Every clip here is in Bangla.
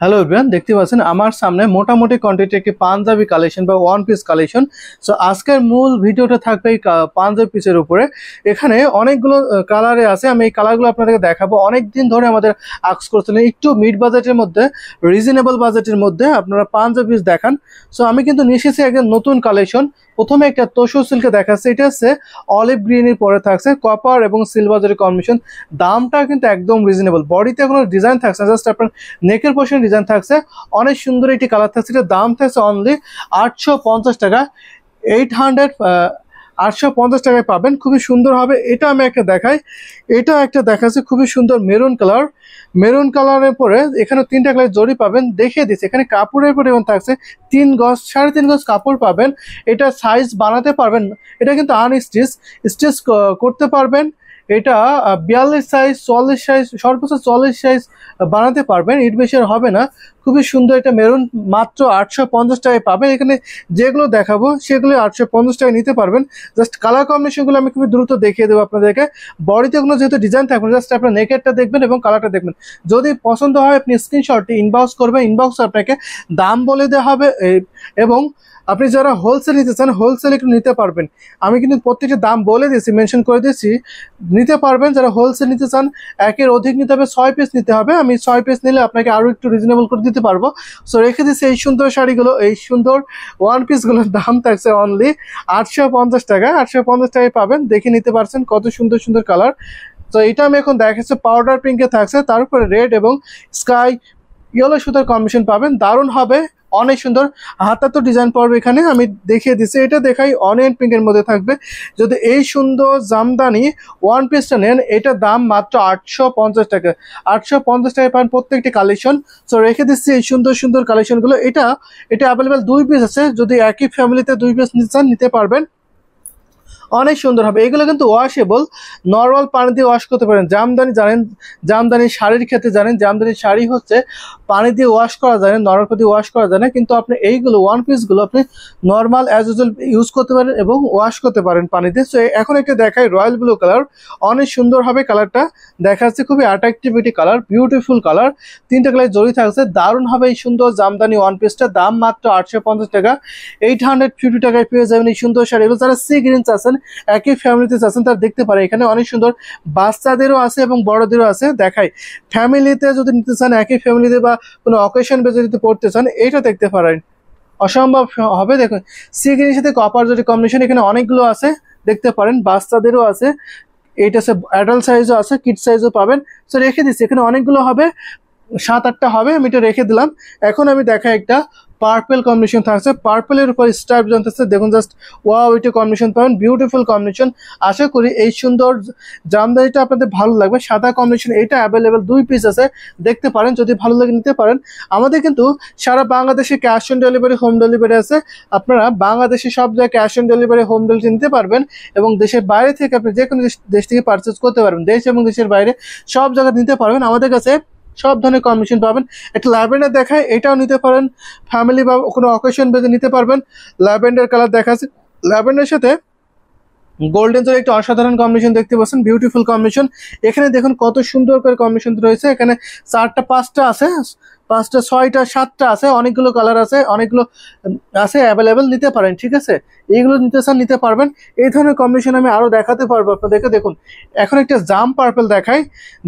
হ্যালো এভরিওয়ান, দেখতে পাচ্ছেন আমার সামনে মোটামুটি কোয়ান্টিটি একটি পাঞ্জাবি কালেকশন বা ওয়ান পিস কালেকশন। সো আজকের মূল ভিডিওটা থাকবে এই পাঞ্জাবি পিসের উপরে। এখানে অনেকগুলো কালারে আছে, আমি এই কালারগুলো আপনাদেরকে দেখাবো। অনেক দিন ধরে আমাদের আস্ক করছিলেন একটু মিড বাজেটের মধ্যে, রিজনেবল বাজেটের মধ্যে আপনারা পাঞ্জাবি পিস দেখান। সো আমি কিন্তু নিয়ে এসেছি একদম নতুন কালেকশন। প্রথমে একটা তোশো সিল্কে দেখাচ্ছে, এটা হচ্ছে অলিভ গ্রিনের পরে থাকছে কপার এবং সিলভারের কম্বিনেশন। দামটা কিন্তু একদম রিজনেবল, বডিতে কোনো ডিজাইন থাকছে না, জাস্ট আপনার নেকের পোর্শন ডিজাইন থাকছে। অনেক সুন্দর একটি কালার থাকছে, এটার দাম থাকছে অনলি 850 টাকা। 850 টাকায় পাবেন, খুবই সুন্দর হবে। এটা আমি একটা দেখাই, এটা একটা দেখাচ্ছে খুবই সুন্দর মেরুন কালার। মেরুন কালারের পরে এখানে 3টা কালার জড়ি পাবেন, দেখিয়ে দিচ্ছে। এখানে কাপড়ের পরিমাণ থাকছে 3 গজ, 3.5 গজ কাপড় পাবেন। এটা সাইজ বানাতে পারবেন, এটা কিন্তু স্টিচ করতে পারবেন। এটা 42 সাইজ, 44 সাইজ, সর্বোচ্চ 44 সাইজ বানাতে পারবেন, এর বেশি আর হবে না। খুবই সুন্দর এটা মেরুন, মাত্র 850 টাকায় পাবেন। এখানে যেগুলো দেখাবো সেগুলো 850 টাকায় নিতে পারবেন। জাস্ট কালার কম্বিনেশনগুলো আমি খুবই দ্রুত দেখিয়ে দেবো আপনাদেরকে। বডিতে কোনো যেহেতু ডিজাইন থাকবে, জাস্ট আপনার নেকেটটা দেখবেন এবং কালারটা দেখবেন। যদি পছন্দ হয় আপনি স্ক্রিনশটটি ইনবক্স করবেন, ইনবক্সে আপনাকে দাম বলে দেওয়া হবে। এবং আপনি যারা হোলসেল নিতে চান হোলসেল একটু নিতে পারবেন, আমি কিন্তু প্রত্যেকটা দাম বলে দিয়েছি, মেনশন করে দিয়েছি, নিতে পারবেন। যারা হোলসেল নিতে চান একের অধিক নিতে হবে, 6 পিস নিতে হবে। আমি 6 পিস নিলে আপনাকে আরও একটু রিজনেবল করে দিতে পারবো। সো রেখে দিচ্ছি এই সুন্দর শাড়িগুলো, এই সুন্দর ওয়ান পিসগুলোর দাম থাকছে অনলি 850 টাকা। 850 টাকায় পাবেন, দেখে নিতে পারছেন কত সুন্দর সুন্দর কালার। তো এটা আমি এখন দেখাচ্ছি পাউডার পিঙ্কে থাকছে, তার উপরে রেড এবং স্কাই ইয়েলো সুতার কম্বিনেশন পাবেন, দারুণ হবে, অনেক সুন্দর। হাতা তো ডিজাইন পড়বে, এখানে আমি দেখিয়ে দিচ্ছি। এটা দেখাই অনিয়ন পিঙ্কের মধ্যে থাকবে। যদি এই সুন্দর জামদানি ওয়ান পিসটা নেন, এটা দাম মাত্র 850 টাকা। 850 টাকায় পান প্রত্যেকটি কালেকশন। সো রেখে দিচ্ছি এই সুন্দর সুন্দর কালেকশনগুলো। এটা অ্যাভেলেবেল 2 পিস আছে, যদি একই ফ্যামিলিতে 2 পিস নিতে চান নিতে পারবেন, অনেক সুন্দর হবে। এগুলো কিন্তু ওয়াশেবল, নর্মাল পানি দিয়ে ওয়াশ করতে পারেন। জামদানি জানেন, জামদানি শাড়ির ক্ষেত্রে জানেন, জামদানি শাড়ি হচ্ছে পানি দিয়ে ওয়াশ করা যায় না, নর্মাল পানি দিয়ে ওয়াশ করা যায় না। কিন্তু আপনি এইগুলো ওয়ান পিসগুলো আপনি নর্মাল অ্যাজ ইউজুয়াল ইউজ করতে পারেন এবং ওয়াশ করতে পারেন পানিতে। সো এখন একটা দেখাই রয়্যাল ব্লু কালার, অনেক সুন্দর হবে কালারটা, দেখা যাচ্ছে খুবই অ্যাট্রাকটিভিটি কালার, বিউটিফুল কালার। 3টা কালার জড়ি থাকছে, দারুণ হবে এই সুন্দর জামদানি ওয়ান পিসটা। দাম মাত্র 850 টাকা। 850 টাকায় পেয়ে যাবেন এই সুন্দর শাড়িগুলো। যারা সি গ্রিন চাচ্ছেন, একই ফ্যামিলিতে আছেন, তার দেখতে পারে এখানে অনেক সুন্দর বাচ্চাদেরও আছে এবং বড়দেরও আছে। দেখাই ফ্যামিলিতে যদি নিতে চান, একই ফ্যামিলিতে বা কোনো অকেশন বেজে যদি পড়তে চান, এটা দেখতে পারেন, অসম্ভব হবে। দেখুন সি গ্রিনের সাথে কপার যদি কম্বিনেশন, এখানে অনেকগুলো আছে, দেখতে পারেন, বাচ্চাদেরও আছে, এইটা আছে অ্যাডাল্ট সাইজও আছে, কিড সাইজও পাবেন। সো রেখে দিচ্ছি, এখানে অনেকগুলো হবে, 7-8টা হবে, আমি এটা রেখে দিলাম। এখন আমি দেখাই একটা পার্পল কম্বিনেশন থাকছে, পার্পলের উপর স্ট্রাইপ জানতেছে, দেখুন জাস্ট ওয়াও, এটা কম্বিনেশন পাবেন, বিউটিফুল কম্বিনেশন। আশা করি এই সুন্দর জামদানিটা আপনাদের ভালো লাগবে। সাদা কম্বিনেশন, এটা অ্যাভেলেবেল 2 পিস আছে, দেখতে পারেন, যদি ভালো লাগে নিতে পারেন। আমাদের কিন্তু সারা বাংলাদেশে cash on delivery, home delivery আছে। আপনারা বাংলাদেশে সব জায়গায় cash on delivery, home delivery নিতে পারবেন এবং দেশের বাইরে থেকে আপনি যে কোনো দেশ থেকে পারচেস করতে পারবেন, দেশ এবং দেশের বাইরে সব জায়গায় নিতে পারবেন। আমাদের কাছে সব ধরনের কম্বিনেশন পাবেন। একটা ল্যাভেন্ডার দেখায়, এটাও নিতে পারেন, ফ্যামিলি বা কোনো অকেশন বেজে নিতে পারবেন। ল্যাভেন্ডার কালার দেখাচ্ছে, ল্যাভেন্ডারের সাথে গোল্ডেন জের একটা অসাধারণ কম্বিনেশন দেখতে পাচ্ছেন, বিউটিফুল কম্বিনেশন। এখানে দেখুন কত সুন্দর করে কম্বিনেশন রয়েছে। এখানে 4টা 5টা আছে, 5টা 6টা 7টা আছে, অনেকগুলো কালার আছে, অনেকগুলো আছে অ্যাভেলেবেল, নিতে পারেন। ঠিক আছে, এইগুলো নিতে চান নিতে পারবেন। এই ধরনের কম্বিনেশন আমি আরও দেখাতে পারবো আপনাদেরকে। দেখুন এখন একটা জাম পার্পল দেখাই,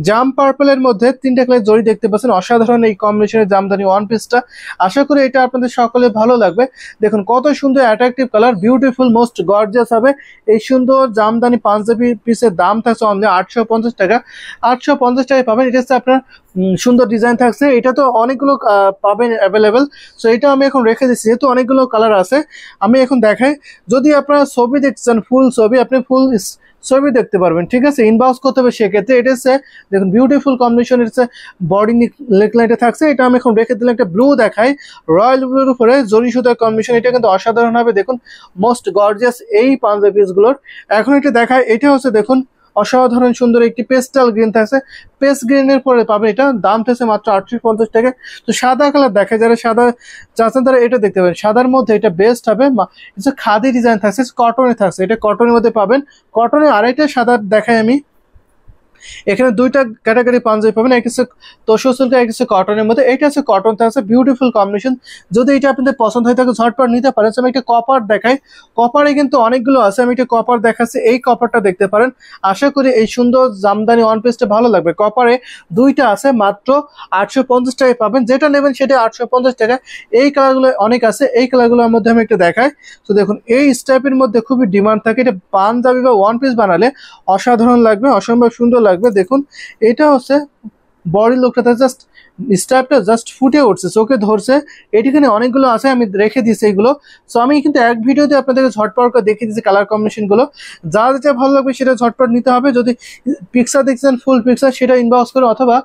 জাম পার্পলের মধ্যে 3টা কালার জড়ি দেখতে পাচ্ছেন, অসাধারণ এই কম্বিনেশনের জামদানি ওয়ান পিসটা। আশা করি এটা আপনাদের সকলে ভালো লাগবে। দেখুন কত সুন্দর attractive colour, beautiful, most gorgeous হবে এই সুন্দর জামদানি পাঞ্জাবি পিসের দাম থাকছে অনলি 850 টাকা। 850 টাকায় পাবেন। এটা হচ্ছে আপনার সুন্দর ডিজাইন থাকছে, এটা তো অনেকগুলো পাবেন অ্যাভেলেবেল। সো এটা আমি এখন রেখে দিচ্ছি, যেহেতু অনেকগুলো কালার আছে। আমি এখন দেখাই, যদি আপনারা ছবি দেখছেন ফুল ছবি, আপনি ফুল ছবি দেখতে পারবেন। ঠিক আছে, ইনবক্স করতে হবে সেক্ষেত্রে। এটা হচ্ছে দেখুন বিউটিফুল কম্বিনেশন, এটা বডি নেকলাইনটা থাকছে। এটা আমি এখন রেখে দিলাম। একটা ব্লু দেখাই, রয়্যাল ব্লুর উপরে জরি সুতার কম্বিনেশন, এটা কিন্তু অসাধারণ হবে। দেখুন মোস্ট গর্জিয়াস এই পাঞ্জাবি পিসগুলোর। এখন এটা দেখায়, এটা হচ্ছে দেখুন অসাধারণ সুন্দর একটি পেস্টাল গ্রিন থাকছে, পেস্ট গ্রিনের পরে পাবেন। এটা দাম থাকছে মাত্র 850 টাকা। তো সাদা কালার দেখে, যারা সাদা চাচ্ছেন তারা এটা দেখতে পাবেন। সাদার মধ্যে এটা বেস্ট হবে, খাদি ডিজাইন থাকছে, কটনে থাকছে, এটা কটনের মধ্যে পাবেন। কটনে আরেকটা সাদা দেখাই আমি, এখানে দুইটা ক্যাটাগরি পাঞ্জাবি পাবেন, এক হচ্ছে তোষক সিল্ক, এক হচ্ছে কটনের মধ্যে। এটা হচ্ছে কটন, আছে বিউটিফুল কম্বিনেশন। যদি এটা আপনাদের পছন্দ হয়ে থাকে ঝটপট নিতে পারেন। আমি একটা কপার দেখাই, কপারে কিন্তু অনেকগুলো আছে, আমি একটা কপার দেখাচ্ছি, এই কপারটা দেখতে পারেন। আশা করি এই সুন্দর জামদানি ওয়ান পিসটা ভালো লাগবে। কপারে দুইটা আছে, মাত্র 850 টাকায় পাবেন, যেটা নেবেন সেটা 850 টাকা। এই কালারগুলো অনেক আছে, এই কালারগুলোর মধ্যে আমি একটু দেখাই। তো দেখুন এই স্টাইপের মধ্যে খুবই ডিমান্ড থাকে, এটা পাঞ্জাবি বা ওয়ান পিস বানালে অসাধারণ লাগবে, অসম্ভব সুন্দর লাগবে। দেখুন এটা হচ্ছে বডি লুকটা জাস্ট স্টাইপটা জাস্ট ফুটে উঠছে, চোখে ধরছে। এটিখানে অনেকগুলো আছে, আমি রেখে দিয়েছি এগুলো। সো আমি কিন্তু এক ভিডিওতে আপনাদেরকে ঝটপট করে দেখিয়ে দিচ্ছি কালার কম্বিনেশনগুলো। যা যেটা ভালো লাগবে সেটা ঝটপট নিতে হবে। যদি পিকচার দেখছেন ফুল পিকচার, সেটা ইনবক্স করে অথবা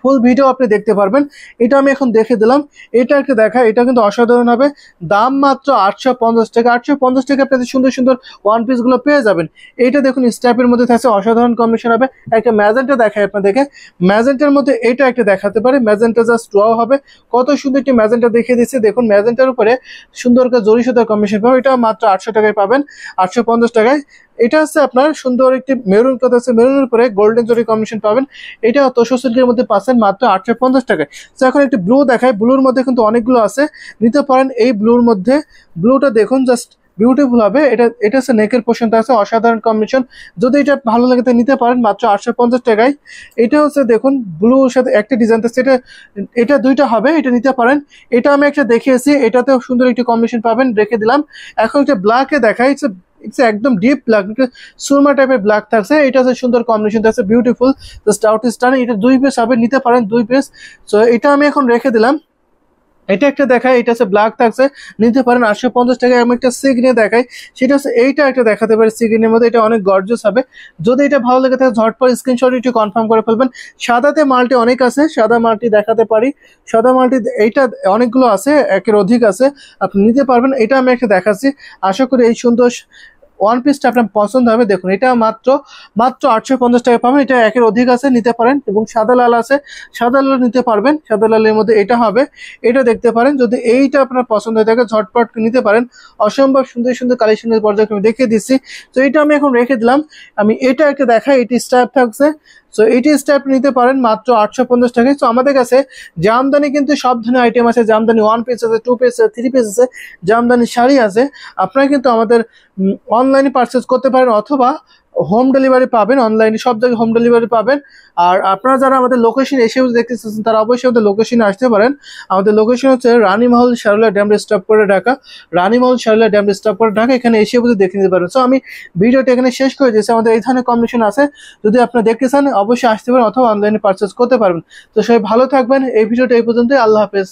ফুল ভিডিও আপনি দেখতে পারবেন। এটা আমি এখন দেখে দিলাম, এটা একটা দেখা, এটা কিন্তু অসাধারণ হবে। দাম মাত্র 850 টাকা। 850 টাকা আপনাদের সুন্দর সুন্দর ওয়ান পিস গুলো পেয়ে যাবেন। এইটা দেখুন স্ট্যাপের মধ্যে থাকছে, অসাধারণ কম্বিনেশন হবে। একটা ম্যাজেন্টা দেখায় আপনাদেরকে, ম্যাজেন্টার মধ্যে এটা একটা দেখাতে পারে, ম্যাজেন্টা জাস্ট ওয়াও হবে। কত সুন্দর একটি ম্যাজেন্টা দেখিয়ে দিচ্ছে। দেখুন ম্যাজেন্টার উপরে সুন্দর করে জরি সুতার কম্বিনেশন পাবেন, এটা মাত্র 800 টাকায় পাবেন, 850 টাকায়। এটা হচ্ছে আপনার সুন্দর একটি মেরুন কথা আছে, মেরুনের উপরে গোল্ডেন জরি কম্বিনেশন পাবেন। এটা তোষক সিল্কের মধ্যে পাচ্ছেন মাত্র 850 টাকায়। তো এখন একটি ব্লু দেখায়, ব্লুর মধ্যে কিন্তু অনেকগুলো আছে, নিতে পারেন। এই ব্লুর মধ্যে ব্লুটা দেখুন জাস্ট বিউটিফুল হবে। এটা হচ্ছে নেকের পোর্শনটা আছে, অসাধারণ কম্বিনেশন। যদি এটা ভালো লাগে তো নিতে পারেন মাত্র 850 টাকায়। এটা হচ্ছে দেখুন ব্লুর সাথে একটা ডিজাইন আছে, এটা দুইটা হবে, এটা নিতে পারেন। এটা আমি একটা দেখিয়েছি, এটাতেও সুন্দর একটি কম্বিনেশন পাবেন, রেখে দিলাম। এখন একটা ব্ল্যাকে দেখাই, ইটস একদম ডিপ ব্ল্যাক, সুরমা টাইপের ব্ল্যাক থাকছে। এটা হচ্ছে সুন্দর কম্বিনেশন থাকছে, বিউটিফুল, জাস্ট আউটস্ট্যান্ডিং। এটা 2 পিস হবে, নিতে পারেন 2 পিস। সো এটা আমি এখন রেখে দিলাম। এটা একটা দেখায়, এটা হচ্ছে ব্ল্যাক থাকছে, নিতে পারেন 850 টাকায়। আমি একটা সিগনে দেখাই, সেটা হচ্ছে এইটা একটা দেখাতে পারি সিগনের মধ্যে, এটা অনেক গর্জিয়াস হবে। যদি এটা ভালো লেগে থাকে ঝটপট স্ক্রিনশট একটু কনফার্ম করে ফেলবেন। সাদাতে মাল্টি অনেক আছে, সাদা মাল্টি দেখাতে পারি, সাদা মাল্টি এইটা অনেকগুলো আছে, একের অধিক আছে, আপনি নিতে পারবেন। এটা আমি একটা দেখাচ্ছি, আশা করি এই সুন্দর ওয়ান পিসটা আপনার পছন্দ হবে। দেখুন এটা মাত্র 850 টাকা পাবেন, এটা একের অধিক আছে, নিতে পারেন। এবং সাদা লাল আছে, সাদা লাল নিতে পারবেন, সাদা লালের মধ্যে এটা হবে, এটা দেখতে পারেন। যদি এইটা আপনার পছন্দ হয়ে থাকে ঝটপট নিতে পারেন, অসম্ভব সুন্দর সুন্দর কালেকশনের পর্যায়ে আমি দেখিয়ে দিচ্ছি। তো এটা আমি এখন রেখে দিলাম। আমি এটা একটা দেখাই, এটি স্টাইপ থাকছে। সো এটি স্টেপ নিতে পারেন মাত্র 850 টাকায়। তো আমাদের কাছে জামদানি কিন্তু সব ধরনের আইটেম আছে, জামদানি ওয়ান পিস আছে, 2 পিস আছে, 3 পিস আছে, জামদানি শাড়ি আছে। আপনারা কিন্তু আমাদের অনলাইনে পারচেজ করতে পারেন অথবা হোম ডেলিভারি পাবেন, অনলাইনে সব জায়গায় হোম ডেলিভারি পাবেন। আর আপনারা যারা আমাদের লোকেশন এসেও দেখতে চাচ্ছেন তারা অবশ্যই আমাদের লোকেশনে আসতে পারেন। আমাদের লোকেশন হচ্ছে রানীমহল শারুলা ড্যাম স্টপ করে ঢাকা, রানীমহল শারুলা ড্যাম স্টপ করে ঢাকা। এখানে এসে বুঝে দেখে নিতে পারেন। সো আমি ভিডিওটা এখানে শেষ করে দিয়েছি। আমাদের এই ধরনের কম্বিনেশন আছে, যদি আপনারা দেখতে চান অবশ্যই আসতে পারেন অথবা অনলাইনে পারচেজ করতে পারবেন। তো সবাই ভালো থাকবেন। এই ভিডিওটা এই পর্যন্তই, আল্লাহ হাফেজ।